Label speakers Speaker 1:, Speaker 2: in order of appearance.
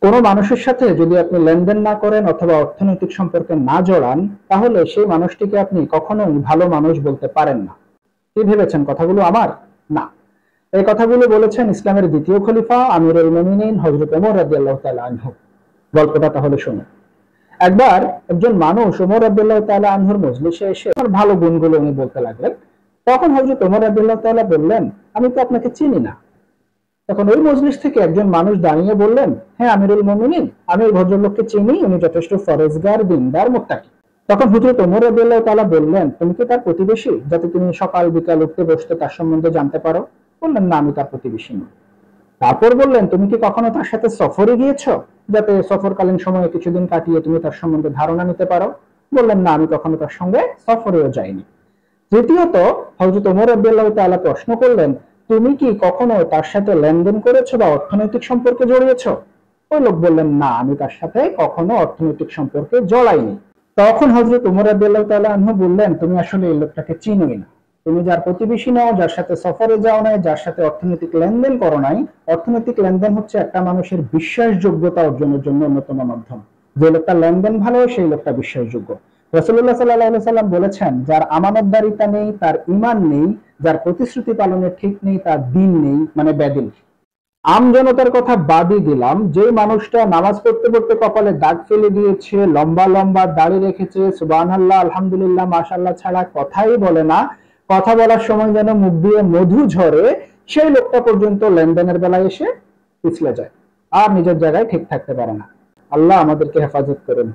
Speaker 1: কোনো মানুষের সাথে যদি আপনি লেনদেন না করেন অথবা অর্থনৈতিক সম্পর্কে না জড়ান, তাহলে সেই মানুষটিকে আপনি কখনোই ভালো মানুষ বলতে পারেন না। কি ভেবেছেন কথাগুলো আমার? না, এই কথাগুলো বলেছেন ইসলামের দ্বিতীয় খলিফা আমিরুল মুমিনিন হযরত ওমর রাদিয়াল্লাহু তাআলা আনহু। গল্পটা তাহলে শুনুন। একবার একজন মানুষ ওমর রাদিয়াল্লাহু তাআলা আনহুর মজলিসে এসে তার ভালো গুণগুলো উনি বলতে লাগলেন। তখন হযরত ওমর রাদিয়াল্লাহু তাআলা বললেন, আমি তো আপনাকে চিনি না। তখন ওই মজলিস থেকে একজন মানুষ দাঁড়িয়ে বললেন, হ্যাঁ আমিরুল মুমিনিন, আমি ওই ভদ্রলোককে চিনি, উনি যথেষ্ট ফরেজগার, দিনদার, মুত্তাকি। তখন হযরত ওমর রাদিয়াল্লাহু তাআলা বললেন, তুমি কি তার প্রতিবেশী, যাতে তুমি সকাল বিকাল উঠতে বসতে তার সম্বন্ধে জানতে পারো? বললেন, না, আমি তার প্রতিবেশী নই। তারপর বললেন, তুমি কি কখনো তার সাথে সফরে গিয়েছো, যাতে সফরকালীন সময়ে কিছুদিন কাটিয়ে তুমি তার সম্বন্ধে ধারণা নিতে পারো? বললেন, না, আমি কখনো তার সঙ্গে সফরেও যাইনি। তৃতীয়ত হযরত ওমর রাদিয়াল্লাহু তাআলা প্রশ্ন করলেন, তুমি কি কখনো তার সাথে লেনদেন করেছো বা অর্থনৈতিক সম্পর্কে জড়িয়েছো? ওই লোক বললেন, না, আমি তার সাথে কখনো অর্থনৈতিক সম্পর্কে জড়াইনি। তখন হযরত ওমর রাদিয়াল্লাহু তাআলা আনহু বললেন, তুমি আসলে এই লোকটাকে চিনোই না। তুমি যার প্রতিবেশী নও, যার সাথে সফরে যাও নাই, যার সাথে অর্থনৈতিক লেনদেন করো নাই। অর্থনৈতিক লেনদেন হচ্ছে একটা মানুষের বিশ্বাসযোগ্যতা অর্জনের জন্য অন্যতম মাধ্যম। যে লোকটা লেনদেন ভালো, সেই লোকটা বিশ্বাসযোগ্য। রাসূলুল্লাহ সাল্লাল্লাহু আলাইহি ওয়াসাল্লাম বলেছেন, যার আমানতদারিতা নেই, তার ঈমান নেই, যার প্রতিশ্রুতি পালনের ঠিক নেই, তার দ্বীন নেই, মানে বেদীন। আমজনতার কথা বাদই দিলাম, যে মানুষটা নামাজ পড়তে পড়তে কপালে দাগ ফেলে দিয়েছে, লম্বা লম্বা দাড়ি রেখেছে, সুবহানাল্লাহ, আলহামদুলিল্লাহ, মাশাআল্লাহ ছাড়া কথাই বলে না, কথা বলার সময় যেন মুখ দিয়ে মধু ঝরে, সেই লোকটা পর্যন্ত লেনদেনের বেলায় এসে পিছলে যায় আর নিজের জায়গায় ঠিক থাকতে পারে না। আল্লাহ আমাদেরকে হেফাজত করেন।